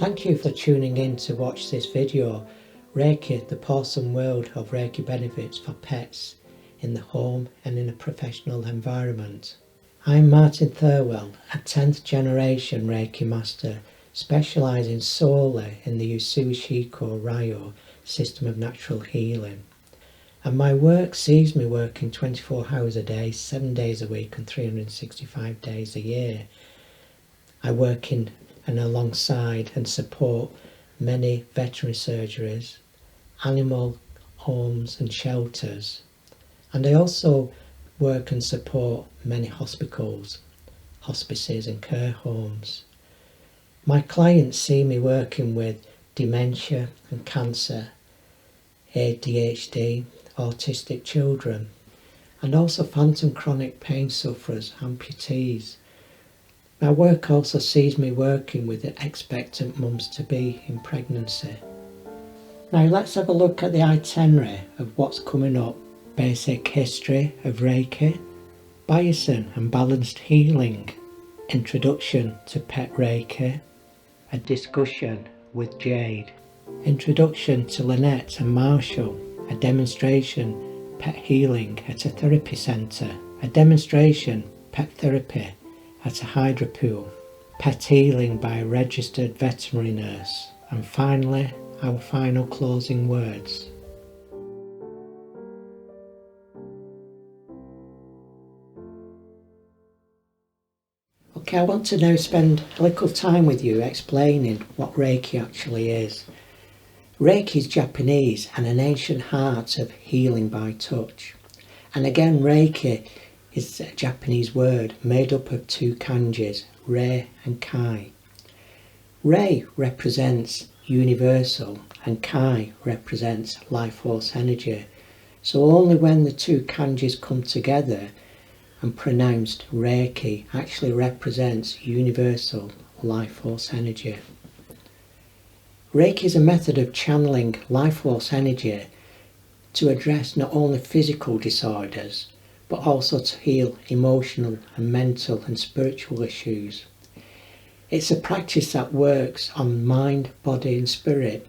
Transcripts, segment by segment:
Thank you for tuning in to watch this video, Reiki, the Pawsome world of Reiki benefits for pets in the home and in a professional environment. I'm Martin Thirlwell, a 10th generation Reiki master specialising solely in the Usui Shiko Ryo system of natural healing. And my work sees me working 24 hours a day, 7 days a week and 365 days a year. I work in and alongside and support many veterinary surgeries, animal homes and shelters, and I also work and support many hospitals, hospices and care homes. My clients see me working with dementia and cancer, ADHD, autistic children, and also phantom chronic pain sufferers, amputees. My work also sees me working with expectant mums-to-be in pregnancy. Now let's have a look at the itinerary of what's coming up. Basic history of Reiki, Pawsome and balanced healing, introduction to pet Reiki, a discussion with Jade, introduction to Lynette and Marshall, a demonstration pet healing at a therapy centre, a demonstration pet therapy at a hydropool, pet healing by a registered veterinary nurse, and finally our final closing words. Okay, I want to now spend a little time with you explaining what Reiki actually is. Reiki is Japanese and an ancient art of healing by touch. And again, Reiki is a Japanese word made up of two kanjis, Rei and Kai. Rei represents universal and Kai represents life force energy. So only when the two kanjis come together and pronounced Reiki actually represents universal life force energy. Reiki is a method of channeling life force energy to address not only physical disorders but also to heal emotional and mental and spiritual issues. It's a practice that works on mind, body and spirit.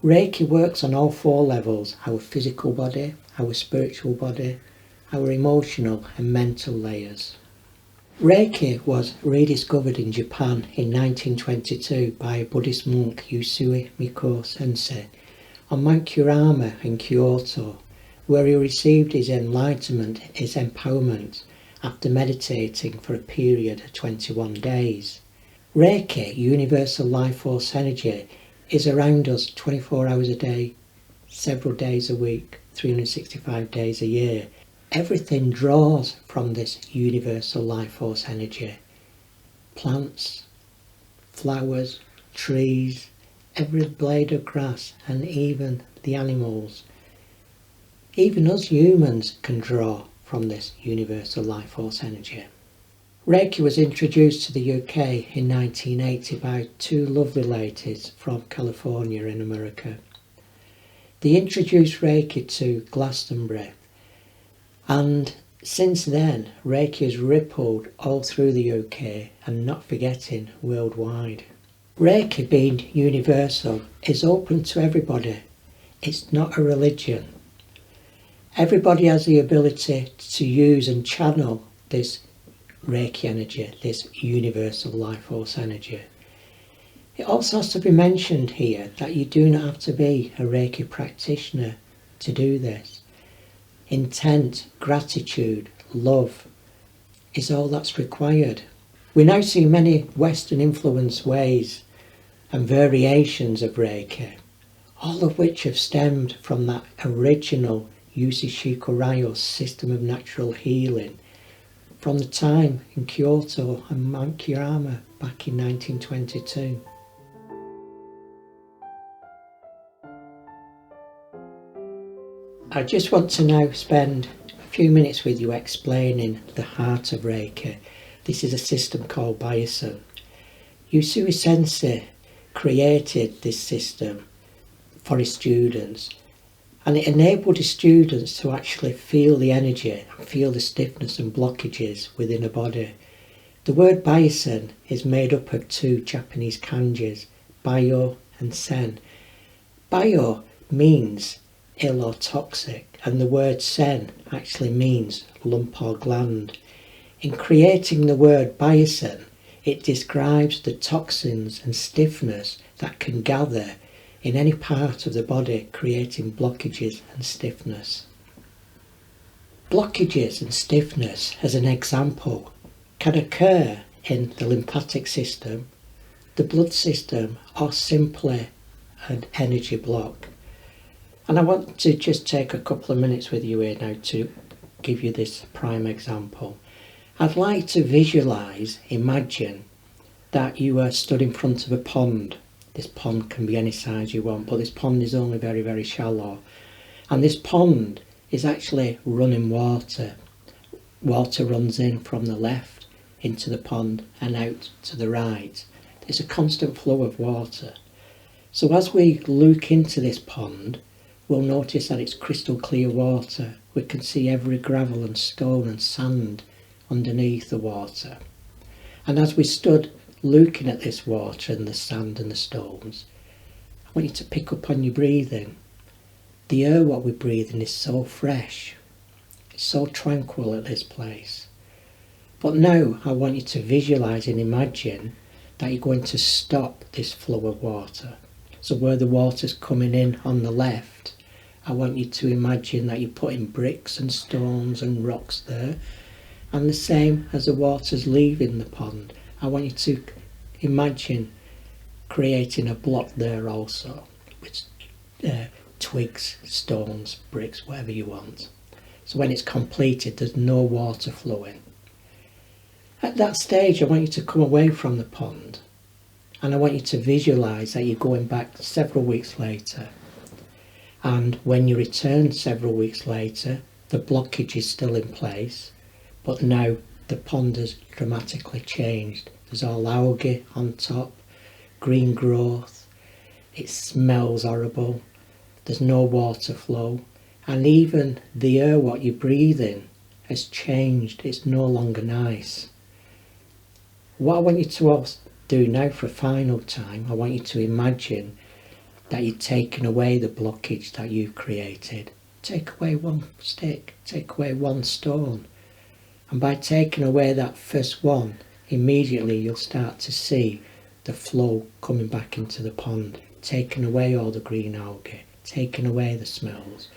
Reiki works on all four levels: our physical body, our spiritual body, our emotional and mental layers. Reiki was rediscovered in Japan in 1922 by a Buddhist monk, Usui Miko Sensei, on Mount Kurama in Kyoto, where he received his enlightenment, his empowerment, after meditating for a period of 21 days. Reiki, universal life force energy, is around us 24 hours a day, several days a week, 365 days a year. Everything draws from this universal life force energy. Plants, flowers, trees, every blade of grass and even the animals. Even us humans can draw from this universal life force energy. Reiki was introduced to the UK in 1980 by two lovely ladies from California in America. They introduced Reiki to Glastonbury, and since then Reiki has rippled all through the UK and, not forgetting, worldwide. Reiki, being universal, is open to everybody. It's not a religion. Everybody has the ability to use and channel this Reiki energy, this universal life force energy. It also has to be mentioned here that you do not have to be a Reiki practitioner to do this. Intent, gratitude, love is all that's required. We now see many Western influenced ways and variations of Reiki, all of which have stemmed from that original Usui Shiko Ryo system of natural healing from the time in Kyoto and Mount Kurama back in 1922. I just want to now spend a few minutes with you explaining the Heart of Reiki. This is a system called Pawsome. Usui Sensei created this system for his students, and it enabled his students to actually feel the energy and feel the stiffness and blockages within a body. The word Pawsome is made up of two Japanese kanjis, bio and sen. Bio means ill or toxic, and the word sen actually means lump or gland. In creating the word biosen, it describes the toxins and stiffness that can gather in any part of the body, creating blockages and stiffness. Blockages and stiffness, as an example, can occur in the lymphatic system, the blood system, or simply an energy block. And I want to just take a couple of minutes with you here now to give you this prime example. I'd like to visualise, imagine that you are stood in front of a pond. This pond can be any size you want, but this pond is only very, very shallow. And this pond is actually running water. Water runs in from the left into the pond and out to the right. There's a constant flow of water. So as we look into this pond, we'll notice that it's crystal clear water. We can see every gravel and stone and sand underneath the water. And as we stood looking at this water and the sand and the stones, I want you to pick up on your breathing. The air what we're breathing is so fresh. It's so tranquil at this place. But now I want you to visualise and imagine that you're going to stop this flow of water. So where the water's coming in on the left, I want you to imagine that you're putting bricks and stones and rocks there. And the same as the water's leaving the pond, I want you to imagine creating a block there also, with twigs, stones, bricks, whatever you want. So when it's completed, there's no water flowing. At that stage, I want you to come away from the pond, and I want you to visualise that you're going back several weeks later. And when you return several weeks later, the blockage is still in place, but now the pond has dramatically changed. There's all algae on top, green growth, it smells horrible, there's no water flow, and even the air what you breathe in has changed. It's no longer nice. What I want you to also do now for a final time, I want you to imagine that you're taking away the blockage that you've created. Take away one stick, take away one stone, and by taking away that first one, immediately you'll start to see the flow coming back into the pond, taking away all the green algae, taking away the smells,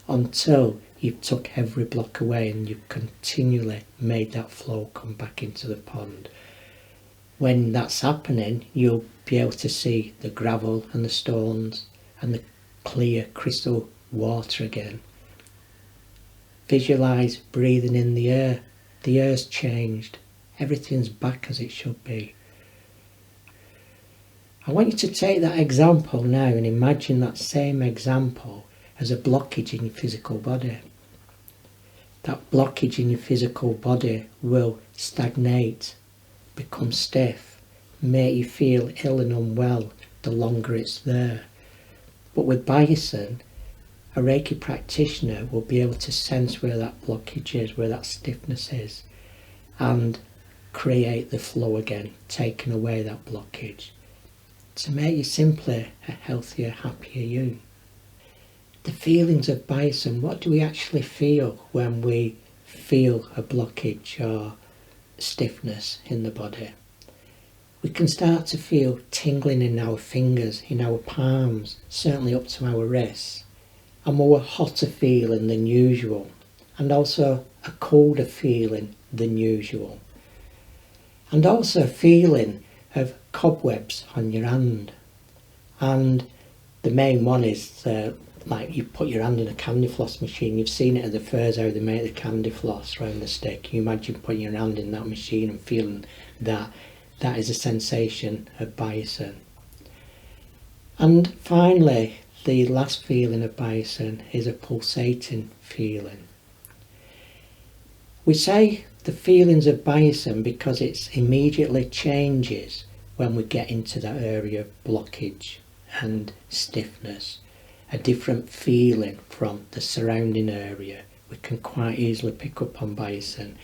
until you've took every block away and you've continually made that flow come back into the pond. When that's happening, you'll be able to see the gravel and the stones and the clear crystal water again. Visualise breathing in the air. The air's changed. Everything's back as it should be. I want you to take that example now and imagine that same example as a blockage in your physical body. That blockage in your physical body will stagnate, become stiff, make you feel ill and unwell the longer it's there. But with Pawsome, a Reiki practitioner will be able to sense where that blockage is, where that stiffness is, and create the flow again, taking away that blockage, to make you simply a healthier, happier you. The feelings of Pawsome, what do we actually feel when we feel a blockage or stiffness in the body? We can start to feel tingling in our fingers, in our palms, certainly up to our wrists, a more hotter feeling than usual, and also a colder feeling than usual, and also a feeling of cobwebs on your hand. And the main one is like you put your hand in a candy floss machine. You've seen it at the fairs how they make the candy floss round the stick. You imagine putting your hand in that machine and feeling that. That is a sensation of Pawsome. And finally, the last feeling of Pawsome is a pulsating feeling. We say the feelings of Pawsome because it immediately changes when we get into that area of blockage and stiffness. A different feeling from the surrounding area. We can quite easily pick up on Pawsome.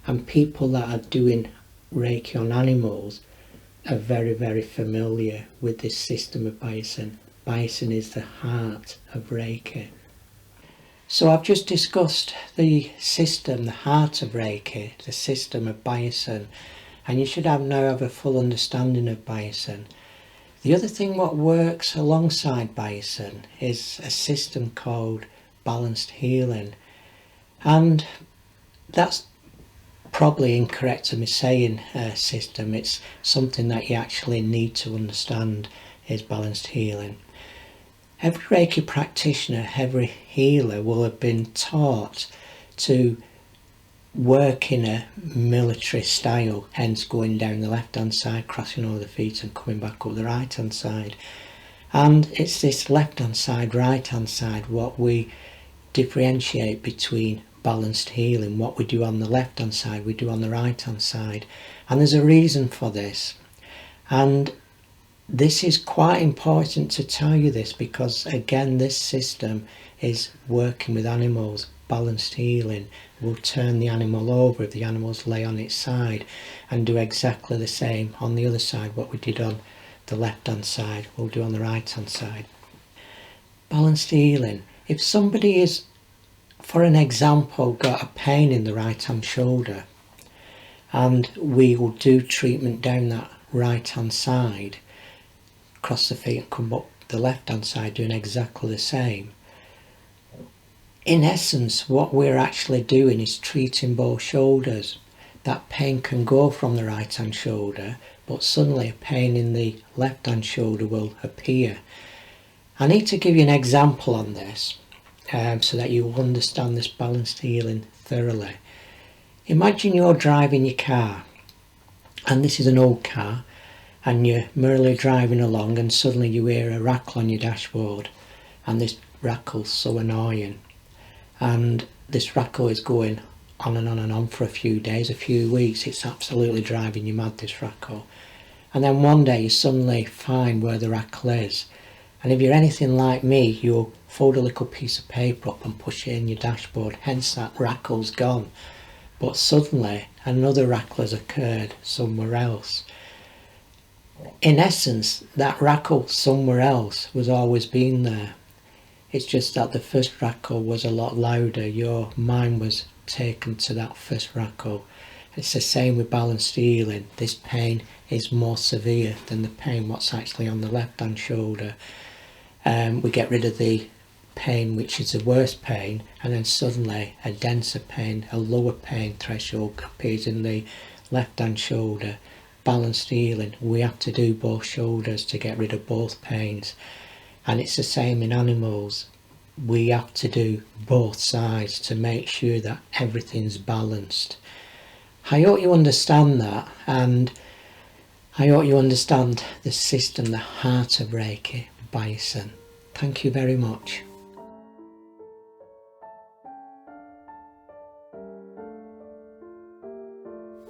And people that are doing Reiki on animals are very, very familiar with this system of Pawsome. Pawsome is the heart of Reiki. So I've just discussed the system, the heart of Reiki, the system of Pawsome, and you should now have a full understanding of Pawsome. The other thing what works alongside Pawsome is a system called balanced healing, and that's probably incorrect of me saying system. It's something that you actually need to understand is balanced healing. Every Reiki practitioner, every healer will have been taught to work in a military style, hence going down the left hand side, crossing over the feet and coming back up the right hand side. And it's this left hand side, right hand side what we differentiate between balanced healing. What we do on the left hand side we do on the right hand side, and there's a reason for this. And this is quite important to tell you this, because again this system is working with animals. Balanced healing will turn the animal over if the animals lay on its side, and do exactly the same on the other side. What we did on the left hand side we'll do on the right hand side. Balanced healing, if somebody is, for an example, got a pain in the right hand shoulder, and we will do treatment down that right hand side, cross the feet and come up the left hand side doing exactly the same. In essence what we're actually doing is treating both shoulders. That pain can go from the right hand shoulder, but suddenly a pain in the left hand shoulder will appear. I need to give you an example on this so that you understand this balanced healing thoroughly. Imagine you're driving your car, and this is an old car, and you're merrily driving along, and suddenly you hear a rattle on your dashboard, and this rattle's so annoying, and this rattle is going on and on and on for a few days, a few weeks. It's absolutely driving you mad, this rattle. And then one day you suddenly find where the rattle is, and if you're anything like me, you'll fold a little piece of paper up and push it in your dashboard, hence that rattle's gone. But suddenly another rattle has occurred somewhere else. In essence, that rattle somewhere else was always been there. It's just that the first rattle was a lot louder. Your mind was taken to that first rattle. It's the same with balanced healing. This pain is more severe than the pain what's actually on the left hand shoulder. We get rid of the pain which is the worst pain, and then suddenly a denser pain, a lower pain threshold appears in the left hand shoulder. Balanced healing, we have to do both shoulders to get rid of both pains, and it's the same in animals. We have to do both sides to make sure that everything's balanced. I hope you understand that, and I hope you understand the system, the heart of Reiki, Pawsome. Thank you very much.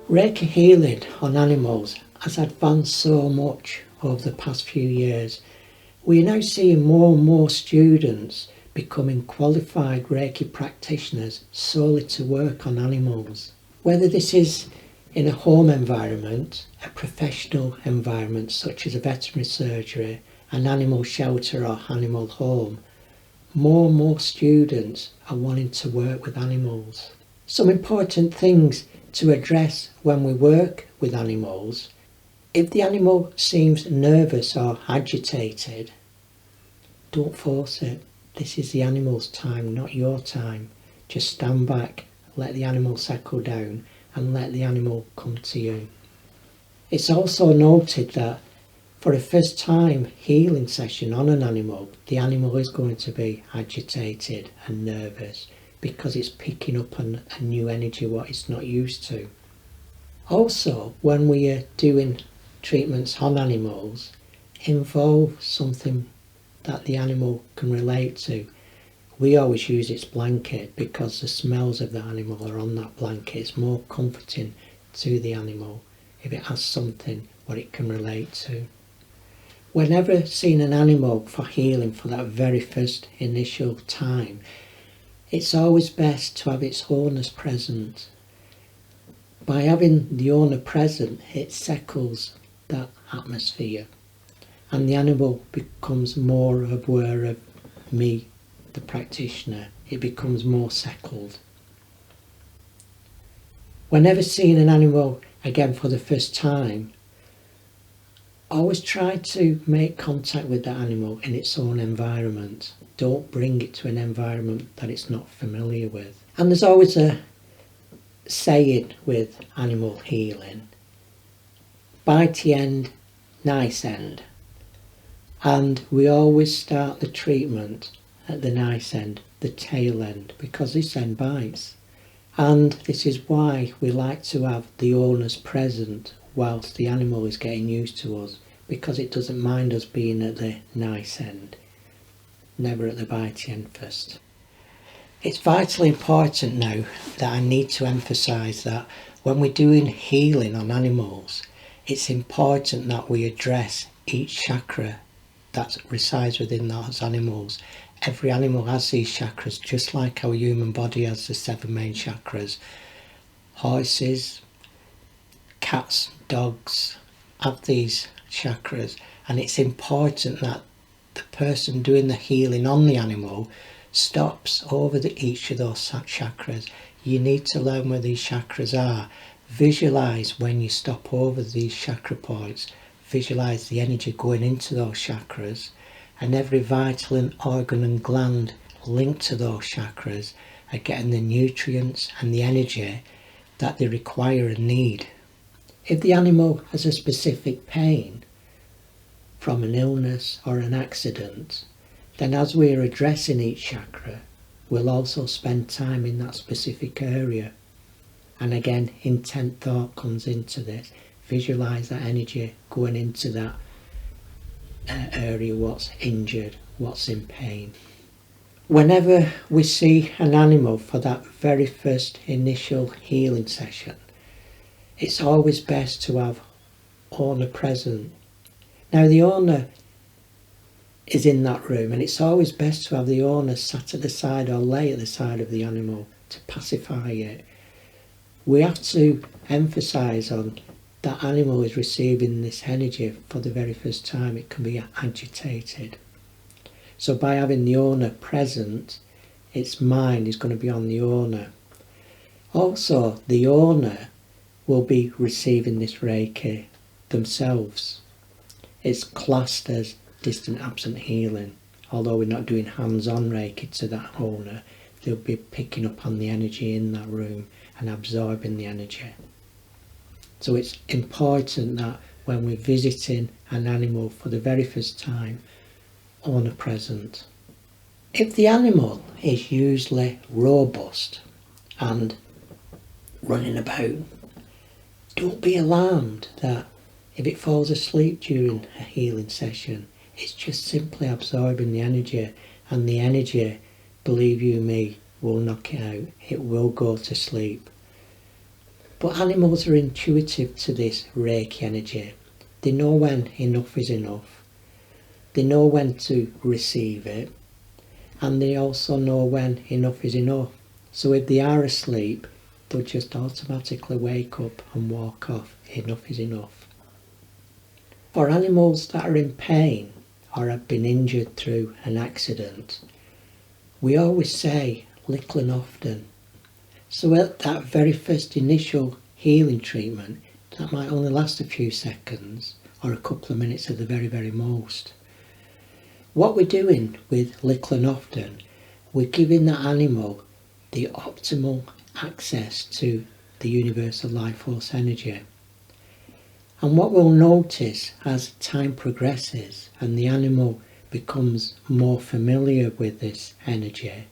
Reiki healing on animals has advanced so much over the past few years. We are now seeing more and more students becoming qualified Reiki practitioners solely to work on animals. Whether this is in a home environment, a professional environment such as a veterinary surgery, an animal shelter or animal home, more and more students are wanting to work with animals. Some important things to address when we work with animals: if the animal seems nervous or agitated, don't force it. This is the animal's time, not your time. Just stand back, let the animal settle down, and let the animal come to you. It's also noted that for a first time healing session on an animal, the animal is going to be agitated and nervous, because it's picking up a new energy what it's not used to. Also, when we are doing treatments on animals, involve something that the animal can relate to. We always use its blanket because the smells of the animal are on that blanket. It's more comforting to the animal if it has something what it can relate to. Whenever seeing an animal for healing for that very first initial time, it's always best to have its owners present. By having the owner present, it settles that atmosphere, and the animal becomes more aware of me, the practitioner. It becomes more settled. Whenever seeing an animal again for the first time, always try to make contact with that animal in its own environment. Don't bring it to an environment that it's not familiar with. And there's always a saying with animal healing: bitey end, nice end. And we always start the treatment at the nice end, the tail end, because this end bites. And this is why we like to have the owners present whilst the animal is getting used to us, because it doesn't mind us being at the nice end, never at the bitey end first. It's vitally important now that I need to emphasise that when we're doing healing on animals, it's important that we address each chakra that resides within those animals. Every animal has these chakras, just like our human body has the 7 main chakras. Horses, cats, dogs have these chakras, and it's important that the person doing the healing on the animal stops over each of those chakras. You need to learn where these chakras are. Visualise when you stop over these chakra points. Visualise the energy going into those chakras, and every vital organ and gland linked to those chakras are getting the nutrients and the energy that they require and need. If the animal has a specific pain from an illness or an accident, then as we are addressing each chakra, we'll also spend time in that specific area. And again, intent thought comes into this. Visualise that energy going into that area, what's injured, what's in pain. Whenever we see an animal for that very first initial healing session, it's always best to have owner present. Now the owner is in that room, and it's always best to have the owner sat at the side or lay at the side of the animal to pacify it. We have to emphasise on that animal is receiving this energy for the very first time. It can be agitated. So by having the owner present, its mind is going to be on the owner. Also, the owner will be receiving this Reiki themselves. It's classed as distant absent healing. Although we're not doing hands-on Reiki to that owner, they'll be picking up on the energy in that room and absorbing the energy. So it's important that when we're visiting an animal for the very first time, owner present. If the animal is usually robust and running about, don't be alarmed that if it falls asleep during a healing session, it's just simply absorbing the energy, and the energy, believe you me, will knock it out. It will go to sleep. But animals are intuitive to this Reiki energy. They know when enough is enough. They know when to receive it, and they also know when enough is enough. So if they are asleep, they'll just automatically wake up and walk off. Enough is enough. For animals that are in pain or have been injured through an accident, we always say little and often. So at that very first initial healing treatment, that might only last a few seconds or a couple of minutes at the very, very most. What we're doing with little and often, we're giving that animal the optimal access to the universal life force energy. And what we'll notice as time progresses and the animal becomes more familiar with this energy,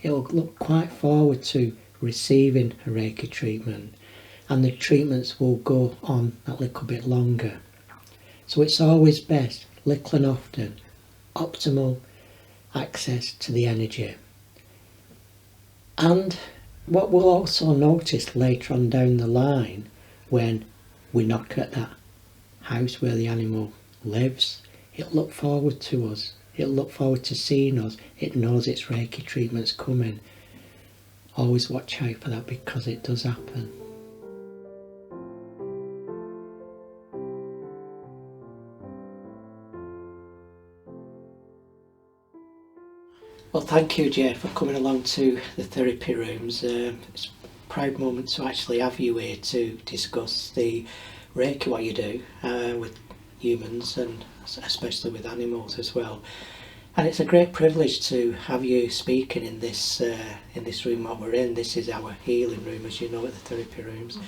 it'll look quite forward to receiving a Reiki treatment, and the treatments will go on a little bit longer. So it's always best, little and often, optimal access to the energy. And what we'll also notice later on down the line, when we knock at that house where the animal lives, it'll look forward to us. It'll look forward to seeing us. It knows its Reiki treatment's coming. Always watch out for that, because it does happen. Well, thank you, Jade, for coming along to the therapy rooms. It's a proud moment to actually have you here to discuss the Reiki, what you do with humans and especially with animals as well. And it's a great privilege to have you speaking in this room what we're in. This is our healing room, as you know, at the therapy rooms.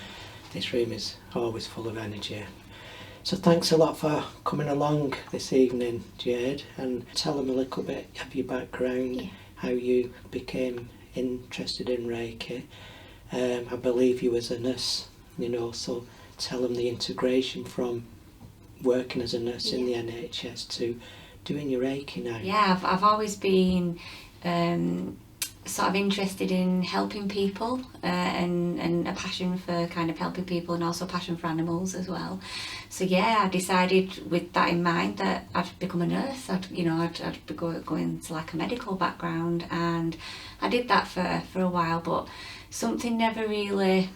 This room is always full of energy. So thanks a lot for coming along this evening, Jade, and tell them a little bit of your background, how you became interested in Reiki. I believe you was a nurse, so tell them the integration from working as a nurse in the NHS to doing your Reiki now. Yeah, I've always been sort of interested in helping people and a passion for kind of helping people and also a passion for animals as well. So yeah, I decided with that in mind that I'd become a nurse. I'd be going to like a medical background, and I did that for a while, but something never really,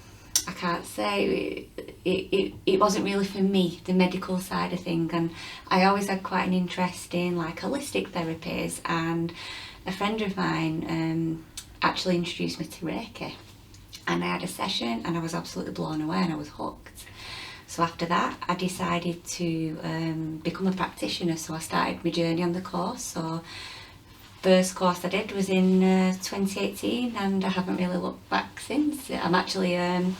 I can't say, it wasn't really for me, the medical side of things. And I always had quite an interest in like holistic therapies, and a friend of mine actually introduced me to Reiki, and I had a session and I was absolutely blown away and I was hooked. So after that I decided to become a practitioner, so I started my journey on the course. So first course I did was in 2018, and I haven't really looked back since. I'm actually a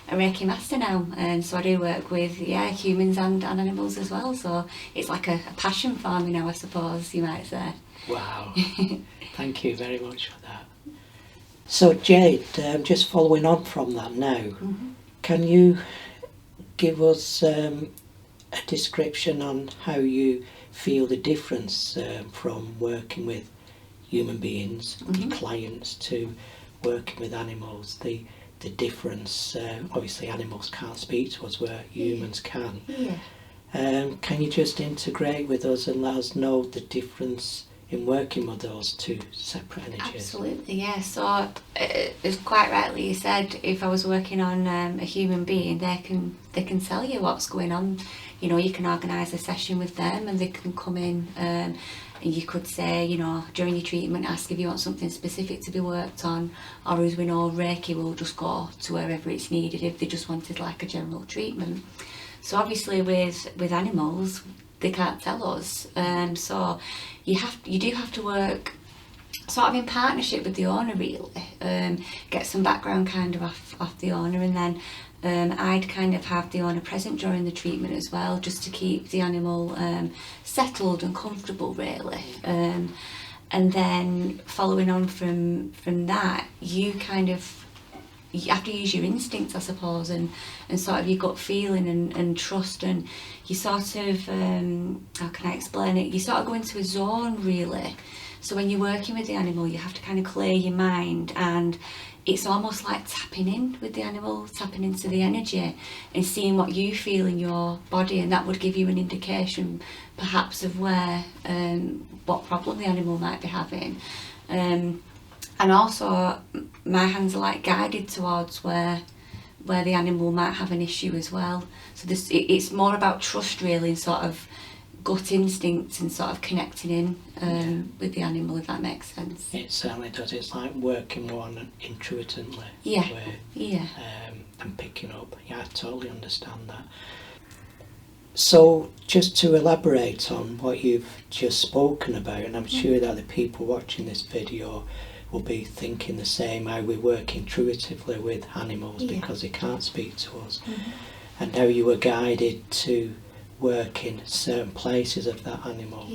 Reiki master now, and so I do work with humans and animals as well, so it's like a passion for me now, I suppose you might say. Wow. Thank you very much for that. So Jade, just following on from that now, can you give us a description on how you feel the difference from working with human beings, your clients, to working with animals, the difference? Obviously animals can't speak to us where humans can. Can you just integrate with us and let us know the difference in working with those two separate energies? Absolutely, yeah. So as quite rightly you said, if I was working on a human being, they can tell you what's going on. You can organise a session with them and they can come in, and you could say, during your treatment, ask if you want something specific to be worked on, or as we know, Reiki will just go to wherever it's needed if they just wanted like a general treatment. So obviously with animals, they can't tell us, so you do have to work sort of in partnership with the owner, really. Get some background kind of off the owner, and then I'd kind of have the owner present during the treatment as well, just to keep the animal settled and comfortable, really. And then following on from that, you have to use your instincts, I suppose, and sort of your gut feeling and trust, and you sort of, how can I explain it? You sort of go into a zone, really. So when you're working with the animal, you have to kind of clear your mind, and it's almost like tapping in with the animal, tapping into the energy and seeing what you feel in your body, and that would give you an indication perhaps of where, what problem the animal might be having. And also my hands are like guided towards where the animal might have an issue as well. So it's more about trust, really, and sort of gut instinct and sort of connecting in with the animal, if that makes sense. It certainly does. It's like working more intuitively. And picking up. Yeah, I totally understand that. So just to elaborate on what you've just spoken about, and I'm sure that the people watching this video will be thinking the same, how we work intuitively with animals because they can't speak to us, and how you were guided to work in certain places of that animal.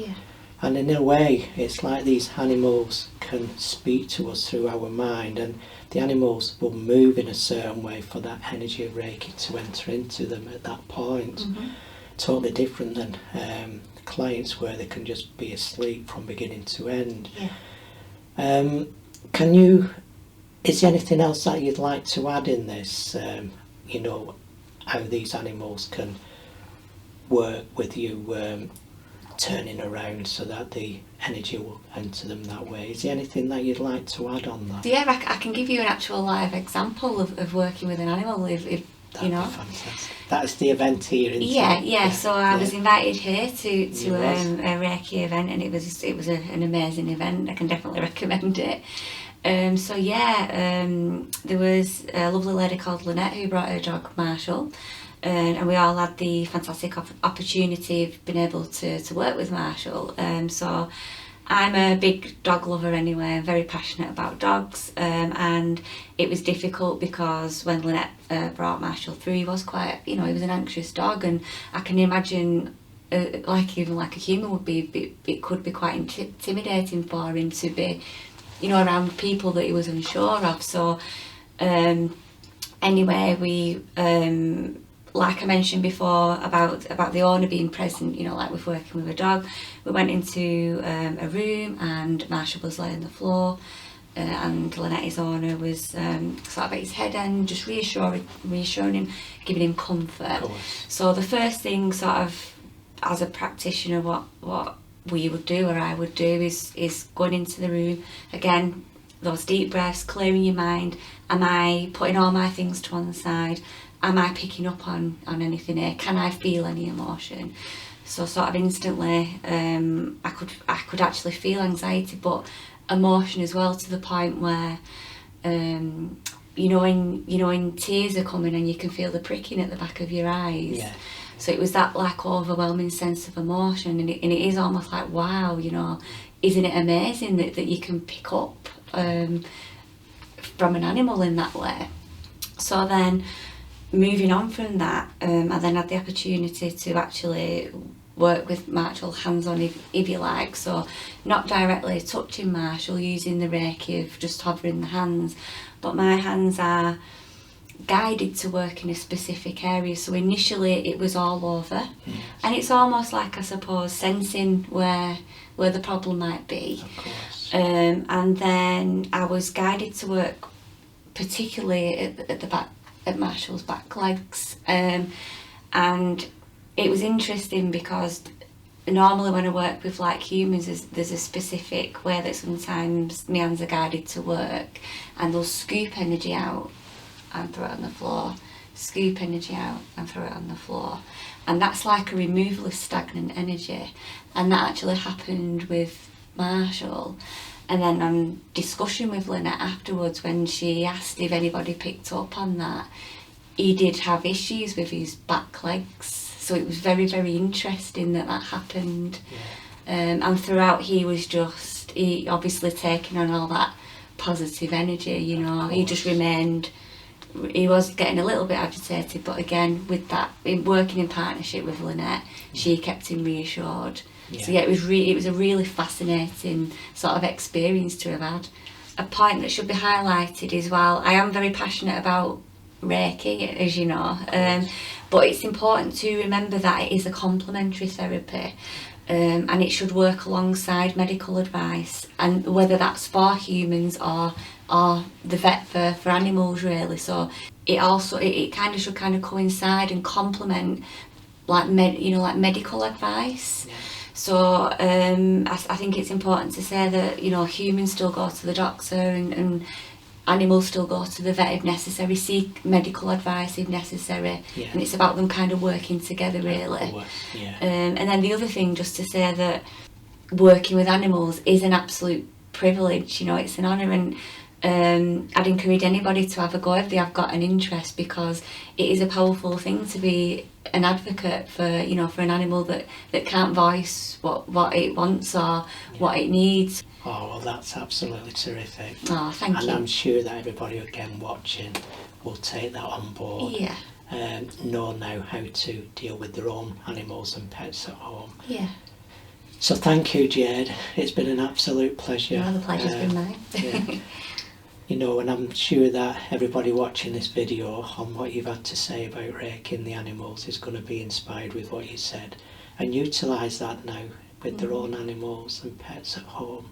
And in a way, it's like these animals can speak to us through our mind, and the animals will move in a certain way for that energy of Reiki to enter into them at that point. Totally different than clients where they can just be asleep from beginning to end. Is there anything else that you'd like to add in this? How these animals can work with you, turning around so that the energy will enter them that way. Is there anything that you'd like to add on that? Yeah, I can give you an actual live example of working with an animal if you know. Fantastic. That's the event here, isn't Yeah, it? yeah. So I was invited here to You a Reiki event, and it was an amazing event. I can definitely recommend it. So yeah, there was a lovely lady called Lynette who brought her dog Marshall, and we all had the fantastic opportunity of being able to work with Marshall. So I'm a big dog lover anyway. I'm very passionate about dogs, and it was difficult because when Lynette brought Marshall through, he was quite, he was an anxious dog, and I can imagine, even like a human would be, it could be quite intimidating for him to be, around people that he was unsure of. So, anyway, we, like I mentioned before about the owner being present, like with working with a dog, we went into a room and Marshall was laying on the floor, and Lynette, his owner, was sort of at his head end, just reassuring him, giving him comfort. So the first thing, sort of, as a practitioner, what we would do, or I would do, is going into the room again, those deep breaths, clearing your mind. Am I putting all my things to one side? Am I picking up on anything here? Can I feel any emotion? So sort of instantly, I could actually feel anxiety, but emotion as well, to the point where, when tears are coming and you can feel the pricking at the back of your eyes. Yeah. So it was that like overwhelming sense of emotion, and it is almost like, wow, isn't it amazing that you can pick up from an animal in that way? So then, moving on from that, I then had the opportunity to actually work with Marshall hands-on, if you like. So not directly touching Marshall, using the Reiki of just hovering the hands, but my hands are guided to work in a specific area. So initially it was all over, and it's almost like, I suppose, sensing where the problem might be. Of course. And then I was guided to work particularly at the back, at Marshall's back legs, and it was interesting because normally when I work with like humans, there's a specific way that sometimes my hands are guided to work, and they'll scoop energy out and throw it on the floor, scoop energy out and throw it on the floor, and that's like a removal of stagnant energy. And that actually happened with Marshall. And then on discussion with Lynette afterwards, when she asked if anybody picked up on that, he did have issues with his back legs. So it was very, very interesting that happened. Yeah. And throughout he obviously taking on all that positive energy, he just remained, he was getting a little bit agitated, but again, with that, working in partnership with Lynette, she kept him reassured. Yeah. So yeah, it was a really fascinating sort of experience to have had. A point that should be highlighted as well, I am very passionate about Reiki, as you know, but it's important to remember that it is a complementary therapy, and it should work alongside medical advice, and whether that's for humans or the vet for animals, really. So it also it kind of should coincide and complement like medical advice. Yeah. So I think it's important to say that humans still go to the doctor, and animals still go to the vet if necessary, seek medical advice if necessary. Yeah. And it's about them kind of working together, really. Yeah. And then the other thing, just to say that working with animals is an absolute privilege. It's an honour, and I'd encourage anybody to have a go if they have got an interest, because it is a powerful thing to be an advocate for an animal that can't voice what it wants or what it needs. Oh, well, that's absolutely terrific. Oh, thank you. And I'm sure that everybody again watching will take that on board. Yeah. Know now how to deal with their own animals and pets at home. Yeah. So thank you, Jade. It's been an absolute pleasure. No, the pleasure's been mine. Yeah. And I'm sure that everybody watching this video on what you've had to say about Reiki and the animals is going to be inspired with what you said, and utilise that now with their own animals and pets at home.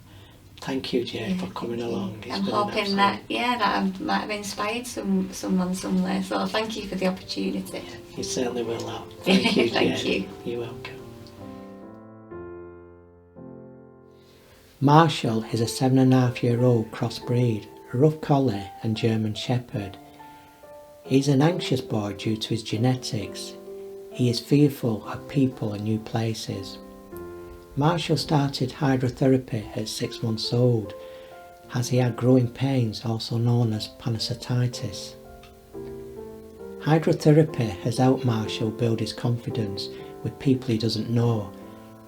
Thank you, Jade, for coming along. I'm hoping that I might have inspired someone somewhere, so thank you for the opportunity. Yeah, you certainly will have. Thank you, Jade. Thank you. You're welcome. Marshall is a 7.5-year-old crossbreed, a rough collie and German Shepherd. He's an anxious boy due to his genetics. He is fearful of people and new places. Marshall started hydrotherapy at 6 months old as he had growing pains, also known as pancreatitis. Hydrotherapy has helped Marshall build his confidence with people he doesn't know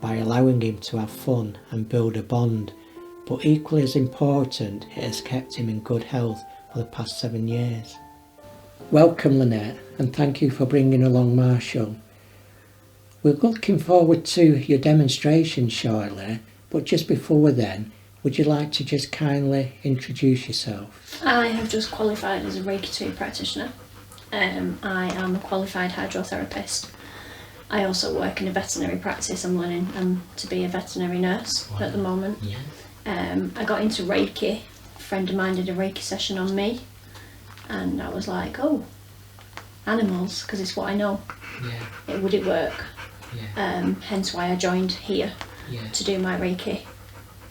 by allowing him to have fun and build a bond, but equally as important, it has kept him in good health for the past 7 years. Welcome, Lynette, and thank you for bringing along Marshall. We're looking forward to your demonstration shortly, but just before then, would you like to just kindly introduce yourself? I have just qualified as a Reiki 2 practitioner. I am a qualified hydrotherapist. I also work in a veterinary practice. I'm learning to be a veterinary nurse at the moment. Yeah. I got into Reiki. A friend of mine did a Reiki session on me, and I was like, oh, animals, because it's what I know. Yeah. Would it work? Yeah. Hence why I joined here to do my Reiki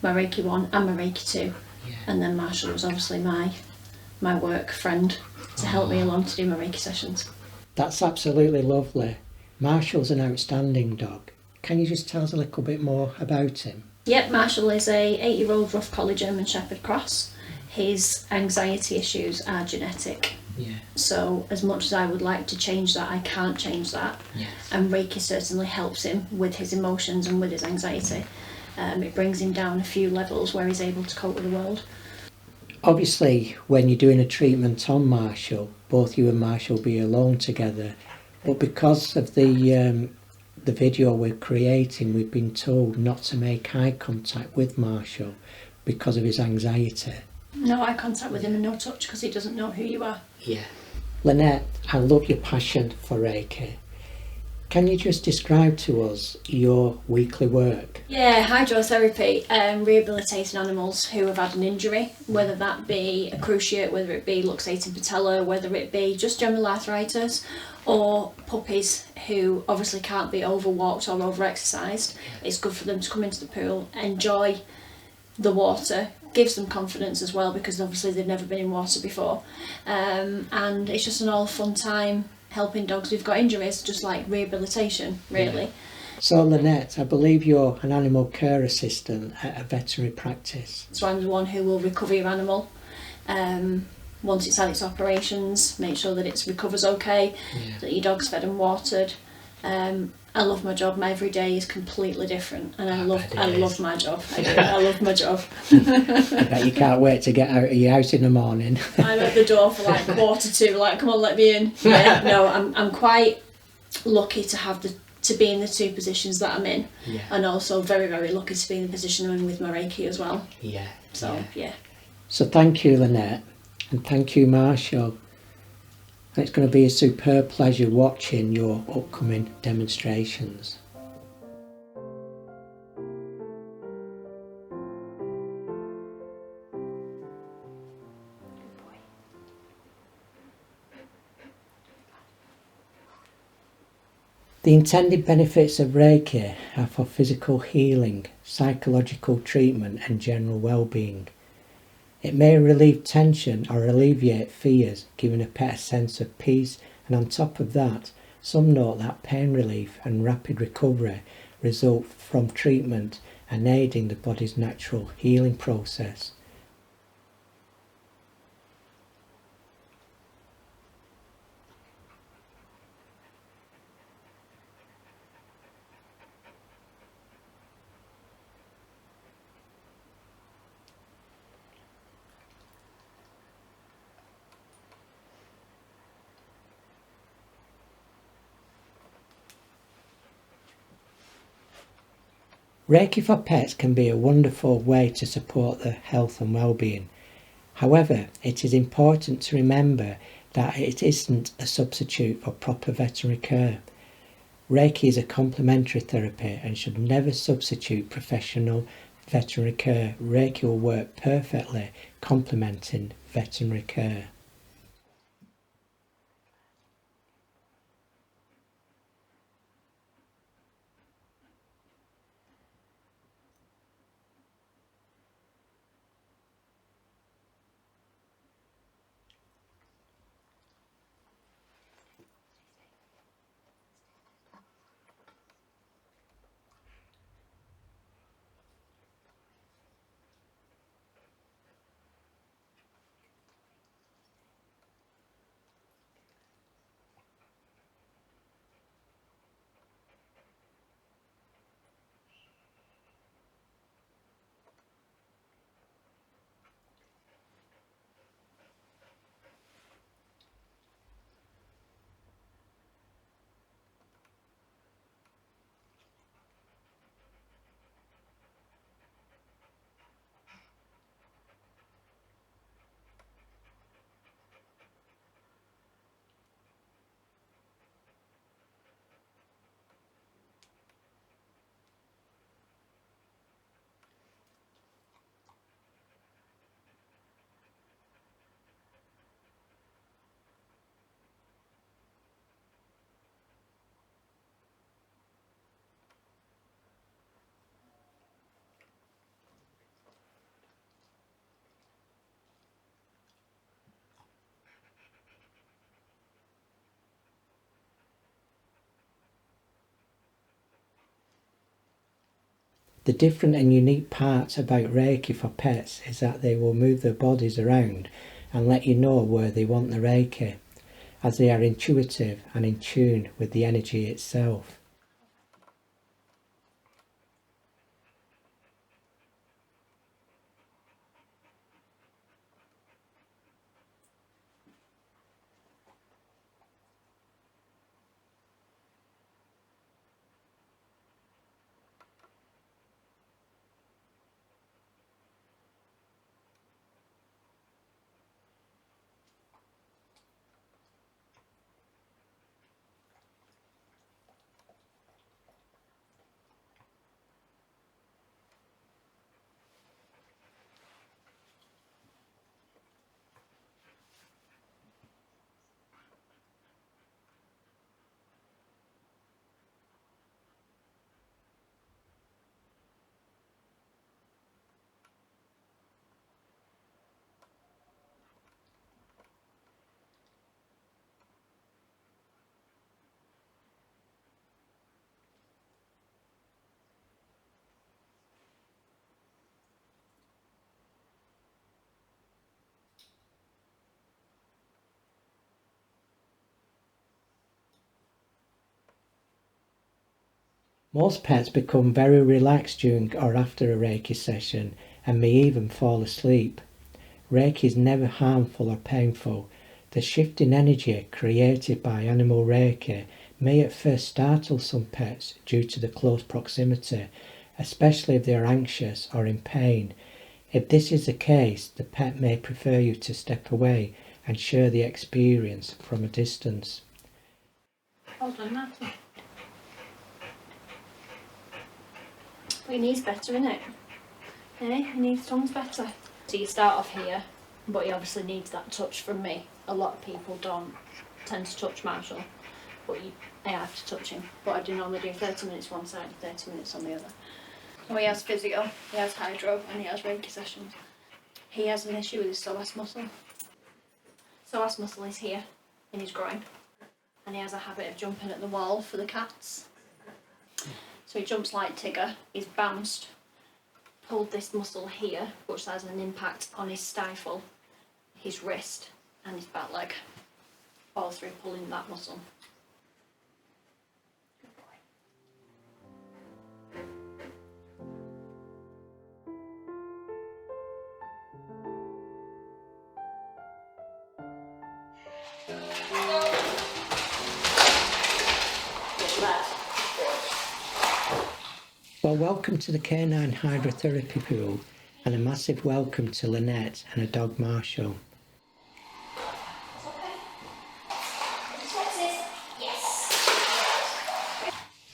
1 and my Reiki 2. Yeah. And then Marshall was obviously my work friend to help me along to do my Reiki sessions. That's absolutely lovely. Marshall's an outstanding dog. Can you just tell us a little bit more about him? Yep, Marshall is a 8-year-old rough collie German Shepherd cross. His anxiety issues are genetic. Yeah. So as much as I would like to change that, I can't change that. Yes. And Reiki certainly helps him with his emotions and with his anxiety. It brings him down a few levels where he's able to cope with the world. Obviously, when you're doing a treatment on Marshall, both you and Marshall will be alone together. But because of the video we're creating, we've been told not to make eye contact with Marshall because of his anxiety. No eye contact with him and no touch because he doesn't know who you are. Yeah. Lynette, I love your passion for Reiki. Can you just describe to us your weekly work? Yeah, hydrotherapy, rehabilitating animals who have had an injury, whether that be a cruciate, whether it be luxating patella, whether it be just general arthritis, or puppies who obviously can't be overwalked or over-exercised. It's good for them to come into the pool, enjoy the water, gives them confidence as well because obviously they've never been in water before, and it's just an all fun time helping dogs who've got injuries, just like rehabilitation, really. Yeah. So Lynette, I believe you're an animal care assistant at a veterinary practice. So I'm the one who will recover your animal. Once it's had its operations, make sure that it recovers okay, that your dog's fed and watered. I love my job. My every day is completely different, and I love my job. I do. I love my job. I bet you can't wait to get out of your house in the morning. I'm at the door for like 1:45. Like, come on, let me in. Yeah, no, I'm quite lucky to be in the 2 positions that I'm in, and also very, very lucky to be in the position I'm in with my Reiki as well. Yeah. So yeah. So thank you, Lynette, and thank you, Marshall. It's going to be a superb pleasure watching your upcoming demonstrations. The intended benefits of Reiki are for physical healing, psychological treatment and general well-being. It may relieve tension or alleviate fears, giving a pet a sense of peace, and on top of that, some note that pain relief and rapid recovery result from treatment and aiding the body's natural healing process. Reiki for pets can be a wonderful way to support their health and well-being. However, it is important to remember that it isn't a substitute for proper veterinary care. Reiki is a complementary therapy and should never substitute professional veterinary care. Reiki will work perfectly complementing veterinary care. The different and unique part about Reiki for pets is that they will move their bodies around and let you know where they want the Reiki, as they are intuitive and in tune with the energy itself. Most pets become very relaxed during or after a Reiki session and may even fall asleep. Reiki is never harmful or painful. The shift in energy created by animal Reiki may at first startle some pets due to the close proximity, especially if they are anxious or in pain. If this is the case, the pet may prefer you to step away and share the experience from a distance. Hold on, Martin. But he needs better, innit? Eh? He needs tongues better. So you start off here, but he obviously needs that touch from me. A lot of people don't tend to touch Marshall, but I have to touch him. But I do normally do 30 minutes one side and 30 minutes on the other. So he has physio, he has hydro, and he has Reiki sessions. He has an issue with his psoas muscle. Psoas muscle is here, in his groin. And he has a habit of jumping at the wall for the cats. So he jumps like Tigger, he's bounced, pulled this muscle here, which has an impact on his stifle, his wrist and his back leg, all through pulling that muscle. Good boy. Well, welcome to the Canine Hydrotherapy Pool, and a massive welcome to Lynette and her dog Marshall.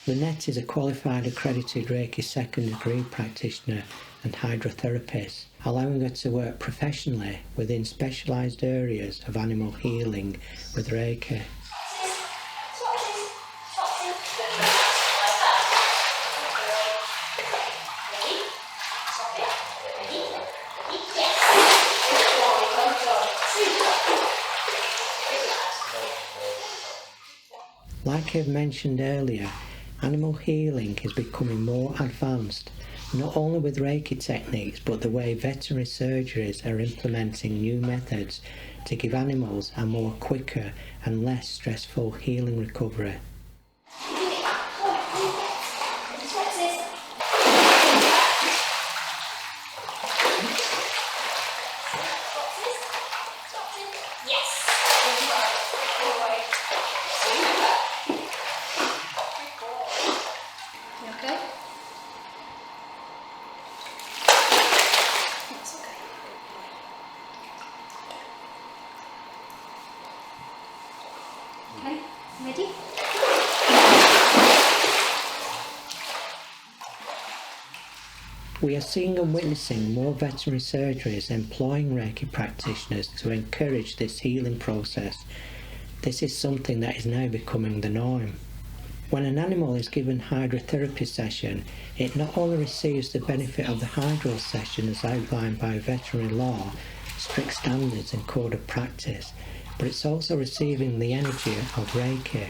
Lynette is a qualified accredited Reiki second degree practitioner and hydrotherapist, allowing her to work professionally within specialised areas of animal healing with Reiki. Like I've mentioned earlier, animal healing is becoming more advanced, not only with Reiki techniques, but the way veterinary surgeries are implementing new methods to give animals a more quicker and less stressful healing recovery. Okay, ready? We are seeing and witnessing more veterinary surgeries employing Reiki practitioners to encourage this healing process. This is something that is now becoming the norm. When an animal is given hydrotherapy session, it not only receives the benefit of the hydro session as outlined by veterinary law, strict standards and code of practice, but it's also receiving the energy of Reiki,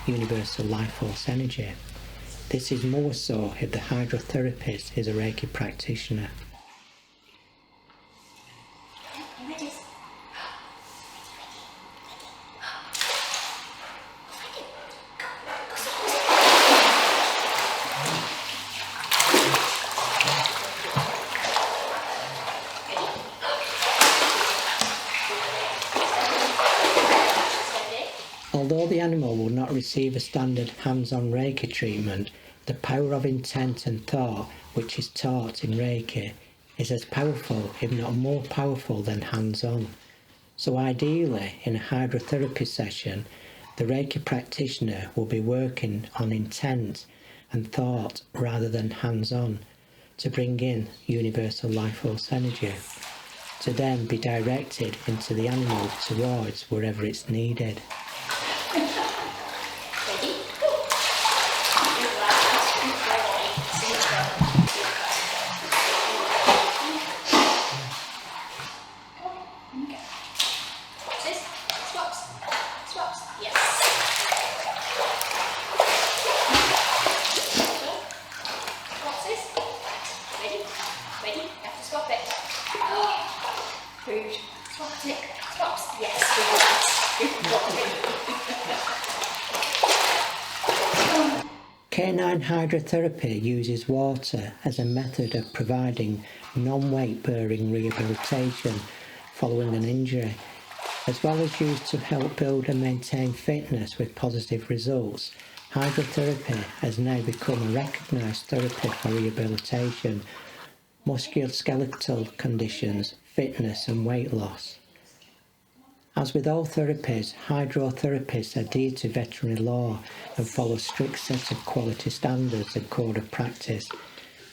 universal life force energy. This is more so if the hydrotherapist is a Reiki practitioner. Although the animal will not receive a standard hands-on Reiki treatment, the power of intent and thought, which is taught in Reiki, is as powerful, if not more powerful, than hands-on. So ideally, in a hydrotherapy session, the Reiki practitioner will be working on intent and thought rather than hands-on to bring in universal life force energy, to then be directed into the animal towards wherever it's needed. Canine hydrotherapy uses water as a method of providing non-weight bearing rehabilitation following an injury, as well as used to help build and maintain fitness with positive results. Hydrotherapy has now become a recognised therapy for rehabilitation, musculoskeletal conditions, fitness and weight loss. As with all therapies, hydrotherapists adhere to veterinary law and follow a strict set of quality standards and code of practice.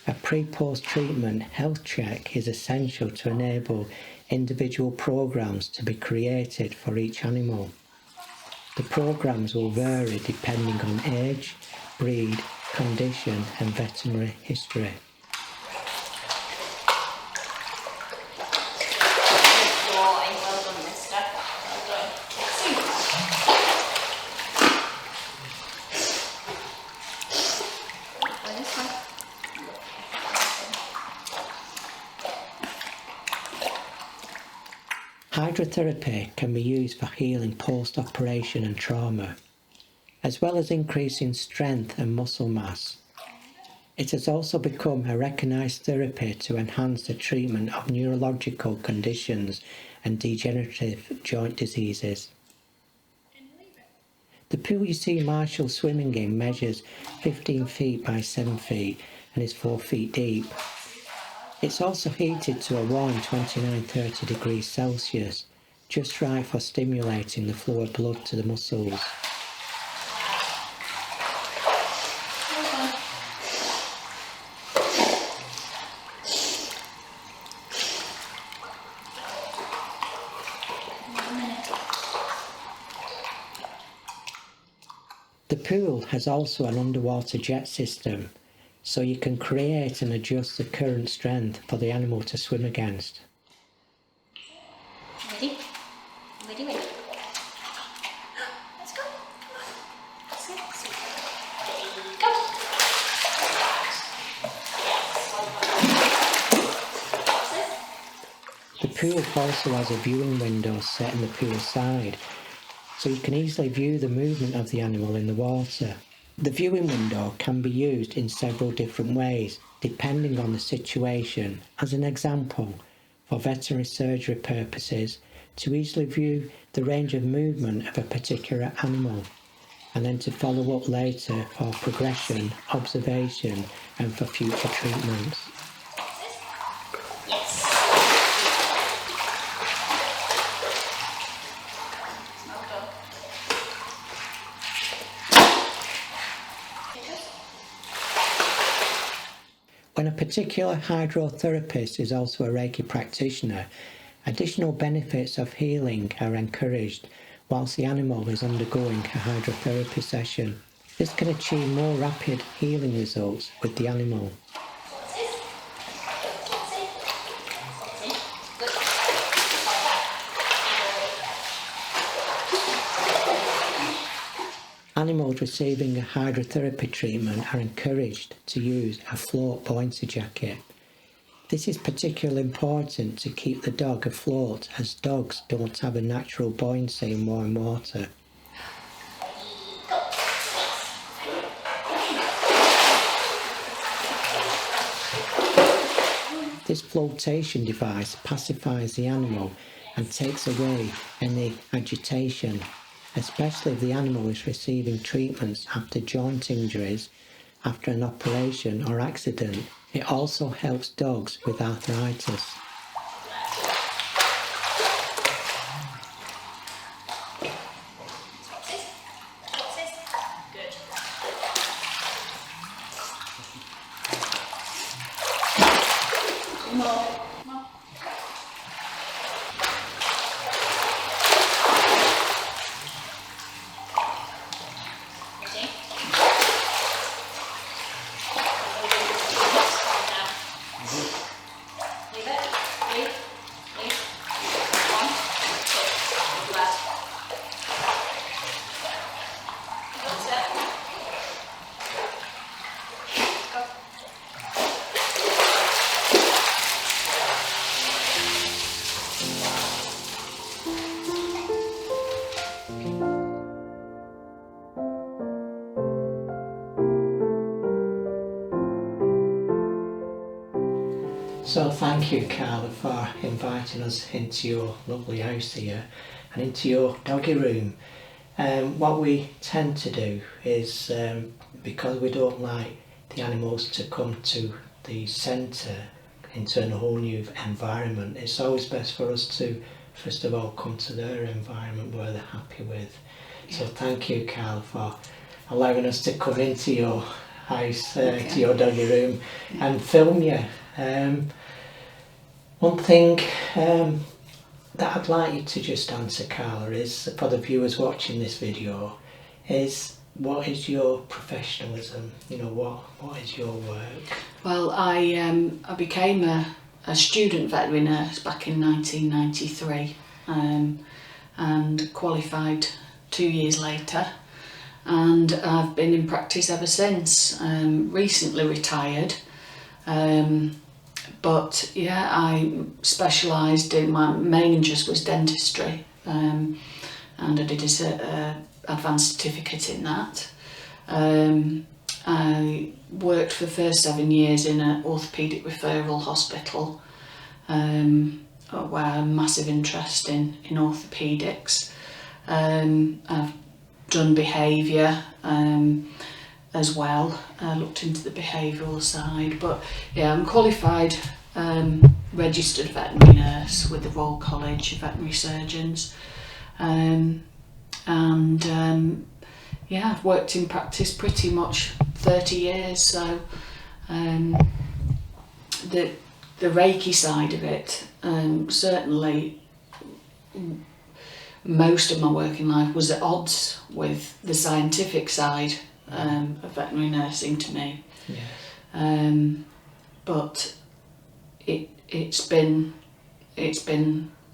A pre-post treatment health check is essential to enable individual programs to be created for each animal. The programs will vary depending on age, breed, condition and veterinary history. Hydrotherapy can be used for healing post-operation and trauma, as well as increasing strength and muscle mass. It has also become a recognised therapy to enhance the treatment of neurological conditions and degenerative joint diseases. The pool you see Marshall swimming in measures 15 feet by 7 feet and is 4 feet deep. It's also heated to a warm 29-30 degrees Celsius, just right for stimulating the flow of blood to the muscles. The pool has also an underwater jet system, so you can create and adjust the current strength for the animal to swim against. Ready? Ready, ready. Let's go. Let's go. Go. The pool also has a viewing window set in the pool side, so you can easily view the movement of the animal in the water. The viewing window can be used in several different ways, depending on the situation. As an example, for veterinary surgery purposes, to easily view the range of movement of a particular animal, and then to follow up later for progression, observation, and for future treatments. When a particular hydrotherapist is also a Reiki practitioner, additional benefits of healing are encouraged whilst the animal is undergoing a hydrotherapy session. This can achieve more rapid healing results with the animal. animals receiving a hydrotherapy treatment are encouraged to use a float buoyancy jacket. This is particularly important to keep the dog afloat, as dogs don't have a natural buoyancy in warm water. This flotation device pacifies the animal and takes away any agitation, especially if the animal is receiving treatments after joint injuries, after an operation or accident. It also helps dogs with arthritis. So thank you, Carla, for inviting us into your lovely house here and into your doggy room. What we tend to do is, because we don't like the animals to come to the centre into a whole new environment, it's always best for us to first of all come to their environment where they're happy with. So thank you, Carla, for allowing us to come into your house, to your doggy room and film you. One thing that I'd like you to just answer, Carla, is, for the viewers watching this video, is what is your professionalism? You know, what is your work? Well, I became a student veterinary nurse back in 1993 and qualified 2 years later, and I've been in practice ever since. Recently retired, but yeah, I specialised in, my main interest was dentistry, and I did a advanced certificate in that. I worked for the first 7 years in an orthopaedic referral hospital, where I have massive interest in orthopaedics. I've done behaviour as well. I looked into the behavioural side, but yeah, I'm qualified registered veterinary nurse with the Royal College of Veterinary Surgeons, yeah, I've worked in practice pretty much 30 years, so the Reiki side of it, certainly most of my working life was at odds with the scientific side of veterinary nursing to me. Yes. But it's been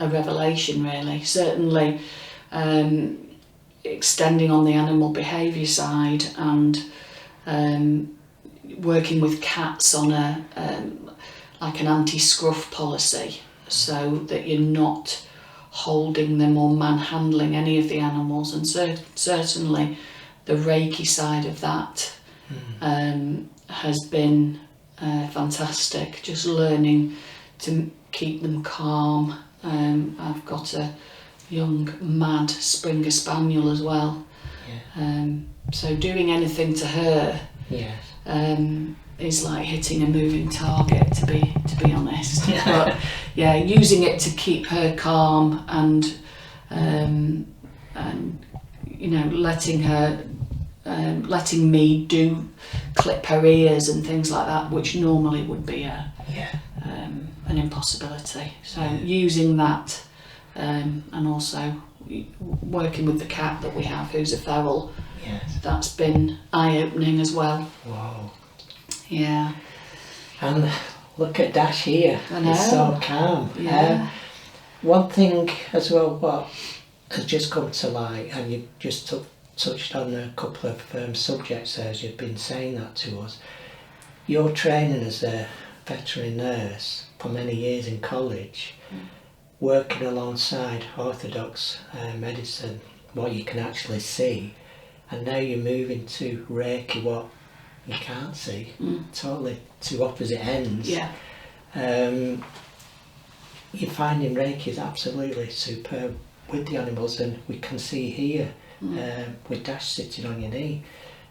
a revelation, really. Certainly extending on the animal behaviour side and working with cats on like an anti-scruff policy, so that you're not holding them or manhandling any of the animals, and certainly the Reiki side of that has been fantastic, just learning to keep them calm. I've got a young mad Springer Spaniel as well, so doing anything to her is like hitting a moving target, to be honest. But yeah, using it to keep her calm and you know, letting me clip her ears and things like that, which normally would be an impossibility. So using that, and also working with the cat that we have, who's a feral, that's been eye-opening as well. Wow. Yeah. And look at Dash here. I know. It's so calm. Yeah. One thing as well, what has just come to light, and you just touched on a couple of subjects as you've been saying that to us. Your training as a veterinary nurse for many years in college, working alongside orthodox medicine, what you can actually see, and now you're moving to Reiki, what you can't see, totally two opposite ends. Yeah. You're finding Reiki is absolutely superb with the animals, and we can see here with Dash sitting on your knee,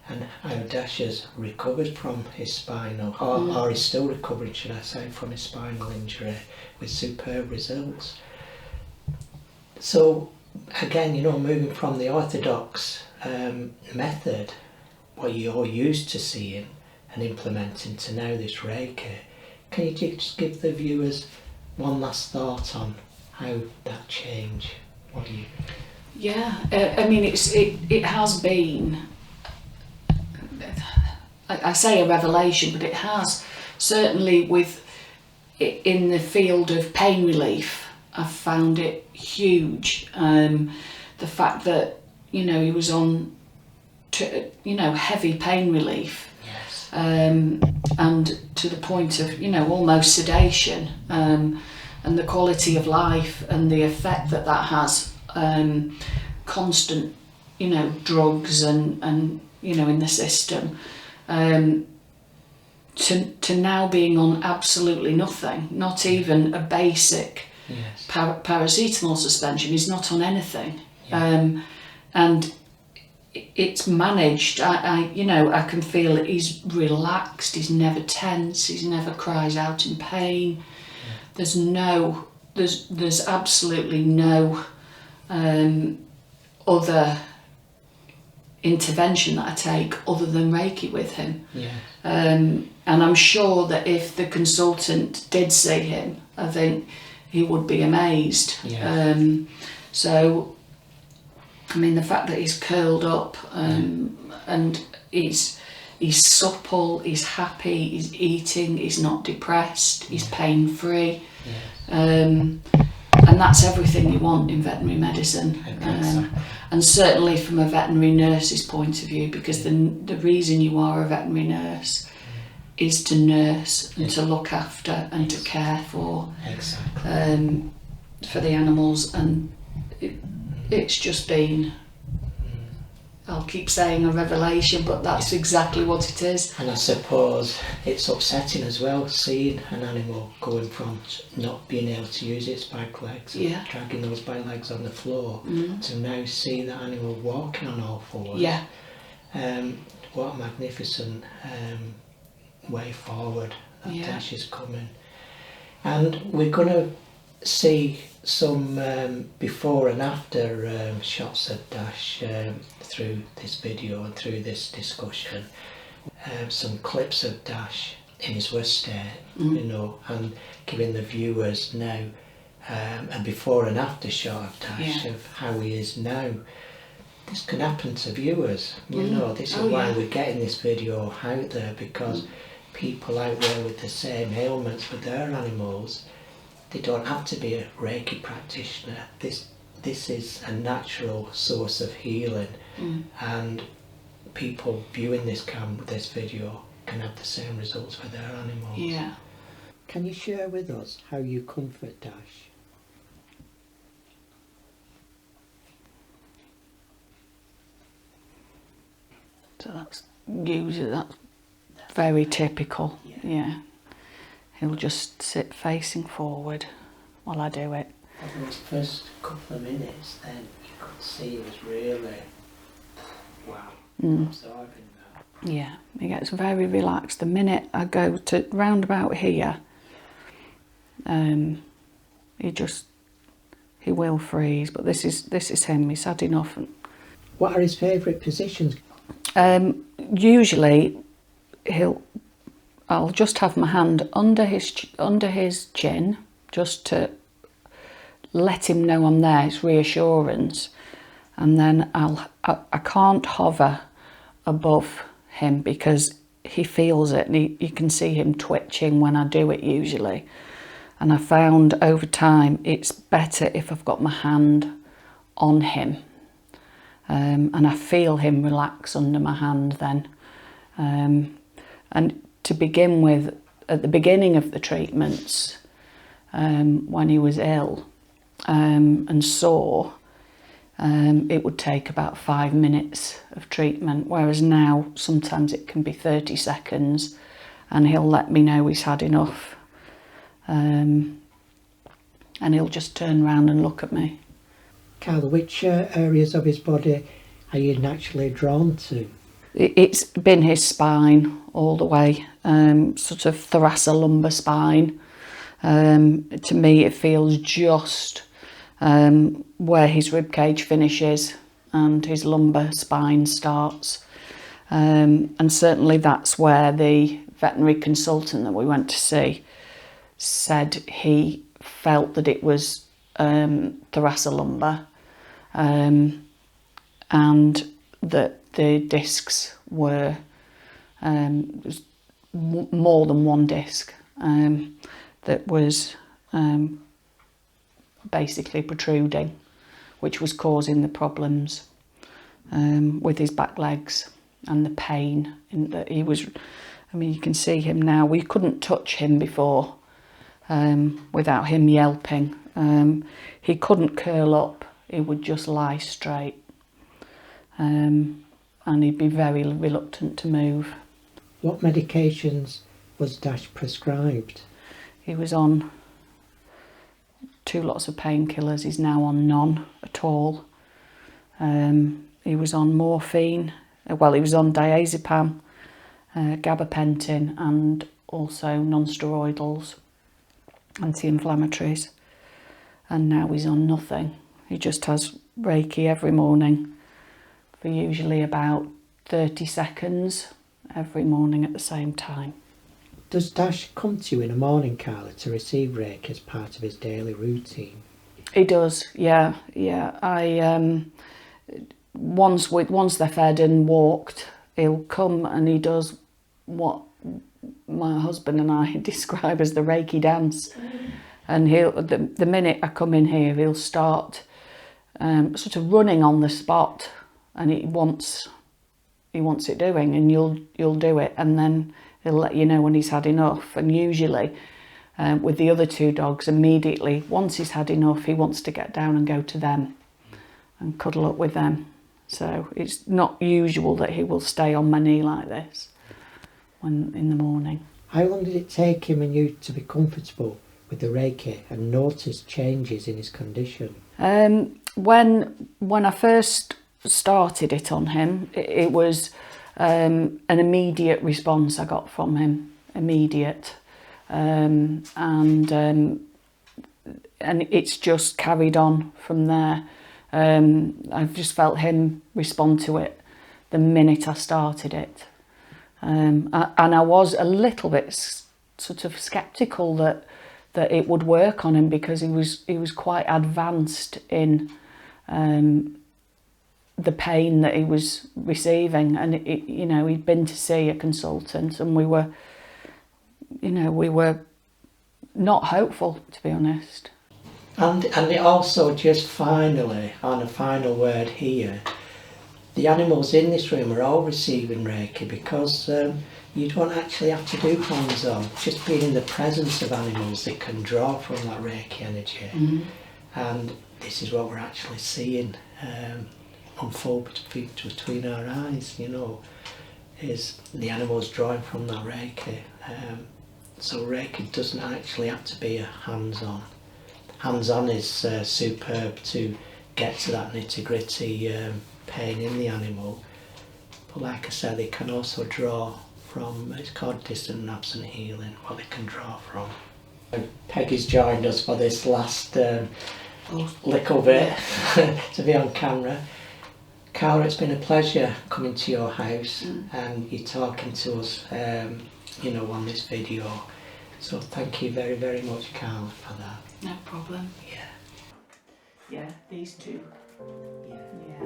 and how Dash has recovered from his spinal, or is still recovering, should I say, from his spinal injury with superb results. So again, you know, moving from the orthodox method, what you're used to seeing and implementing, to now this Reiki, can you just give the viewers one last thought on how that changed? What do you... Yeah, I mean, it has been, I say a revelation, but it has, certainly in the field of pain relief, I've found it huge. The fact that, you know, he was on, you know, heavy pain relief. Yes. And to the point of, you know, almost sedation, and the quality of life and the effect that has, constant, you know, drugs and you know, in the system, to now being on absolutely nothing, not even a basic paracetamol suspension. He's not on anything. And it's managed. I you know, I can feel that he's relaxed, he's never tense, he's never cries out in pain. There's absolutely no other intervention that I take other than Reiki with him. And I'm sure that if the consultant did see him, I think he would be amazed. So I mean, the fact that he's curled up and he's supple, he's happy, he's eating, he's not depressed, he's pain-free. And that's everything you want in veterinary medicine. And certainly from a veterinary nurse's point of view, because the reason you are a veterinary nurse is to nurse and to look after and to care for the animals, and it's just been, I'll keep saying a revelation, but that's exactly what it is. And I suppose it's upsetting as well, seeing an animal going from not being able to use its back legs, dragging those back legs on the floor, to now see that animal walking on all fours. What a magnificent way forward that Dash is coming. And we're going to see some before and after shots of Dash through this video and through this discussion. Some clips of Dash in his worst state, you know, and giving the viewers now a before and after shot of Dash of how he is now. This can happen to viewers, you know. This is why we're getting this video out there, because people out there with the same ailments with their animals, they don't have to be a Reiki practitioner. This is a natural source of healing, and people viewing this video can have the same results for their animals. Can you share with us how you comfort Dash? So that's very typical. He'll just sit facing forward while I do it. For those first couple of minutes, then you could see it was really, wow, absorbing that. He gets very relaxed. The minute I go to round about here, he will freeze. But this is him. He's had enough. What are his favourite positions? Usually, I'll just have my hand under his chin, just to let him know I'm there. It's reassurance, and then I can't hover above him because he feels it, and you can see him twitching when I do it usually. And I found over time it's better if I've got my hand on him. and I feel him relax under my hand then. And to begin with, at the beginning of the treatments, when he was ill and sore, it would take about 5 minutes of treatment, whereas now sometimes it can be 30 seconds and he'll let me know he's had enough. And he'll just turn around and look at me. Carla, which areas of his body are you naturally drawn to? It's been his spine all the way, sort of thoracolumbar spine. To me it feels just where his ribcage finishes and his lumbar spine starts. And certainly that's where the veterinary consultant that we went to see said he felt that it was thoracolumbar, and that the discs were more than one disc that was basically protruding, which was causing the problems with his back legs and the pain in that he was. I mean, you can see him now. We couldn't touch him before without him yelping. He couldn't curl up. He would just lie straight. And he'd be very reluctant to move. What medications was Dash prescribed? He was on 2 lots of painkillers. He's now on none at all. He was on morphine. Well, he was on diazepam, gabapentin, and also non-steroidals, anti-inflammatories. And now he's on nothing. He just has Reiki every morning for usually about 30 seconds every morning at the same time. Does Dash come to you in the morning, Carla, to receive Reiki as part of his daily routine? He does, yeah. I once they're fed and walked, he'll come and he does what my husband and I describe as the Reiki dance. And he'll the minute I come in here, he'll start sort of running on the spot, and he wants it doing, and you'll do it, and then he'll let you know when he's had enough. And usually with the other 2 dogs, immediately once he's had enough, he wants to get down and go to them and cuddle up with them. So it's not usual that he will stay on my knee like this when in the morning. How long did it take him and you to be comfortable with the Reiki and notice changes in his condition? When I first started it on him, it was an immediate response I got from him, immediate, and it's just carried on from there. I've just felt him respond to it the minute I started it, and I was a little bit sort of sceptical that it would work on him, because he was quite advanced in the pain that he was receiving, and he'd been to see a consultant, and we were not hopeful, to be honest. And it also, just finally, on a final word here, the animals in this room are all receiving Reiki, because you don't actually have to do hands-on. Just being in the presence of animals, they can draw from that Reiki energy. Mm-hmm. And this is what we're actually seeing unfold between our eyes, is the animals drawing from that Reiki. So Reiki doesn't actually have to be a hands-on. Hands-on is superb to get to that nitty-gritty pain in the animal. But like I said, they can also draw from, it's called distant and absent healing, what they can draw from. And Peggy's joined us for this last little bit to be on camera. Carla, it's been a pleasure coming to your house and you talking to us, on this video. So thank you very, very much, Carla, for that. No problem. Yeah. Yeah, these 2. Yeah. Yeah.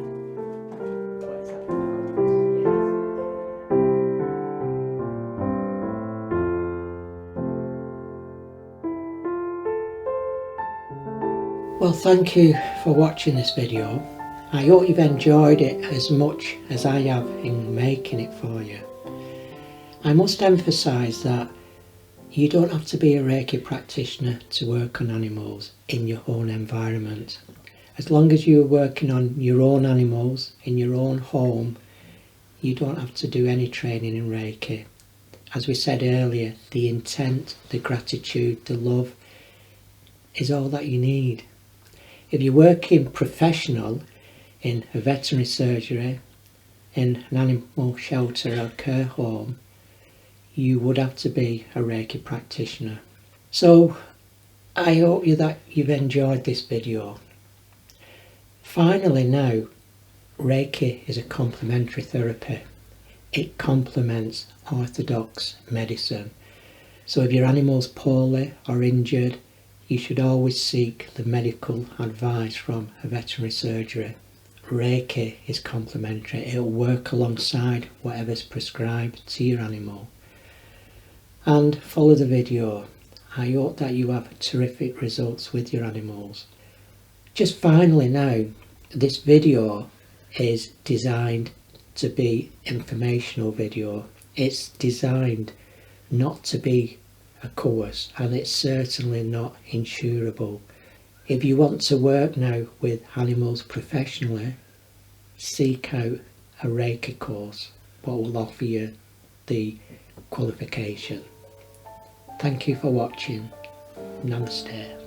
Well, thank you for watching this video. I hope you've enjoyed it as much as I have in making it for you. I must emphasise that you don't have to be a Reiki practitioner to work on animals in your own environment. As long as you're working on your own animals in your own home, you don't have to do any training in Reiki. As we said earlier, the intent, the gratitude, the love is all that you need. If you're working professional in a veterinary surgery, in an animal shelter or care home, you would have to be a Reiki practitioner. So I hope that you've enjoyed this video. Finally now, Reiki is a complementary therapy. It complements orthodox medicine. So if your animal's poorly or injured, you should always seek the medical advice from a veterinary surgery. Reiki is complementary. It'll work alongside whatever's prescribed to your animal. And follow the video. I hope that you have terrific results with your animals. Just finally now, this video is designed to be informational video. It's designed not to be a course, and it's certainly not insurable. If you want to work now with animals professionally, seek out a Reiki course, what will offer you the qualification. Thank you for watching. Namaste.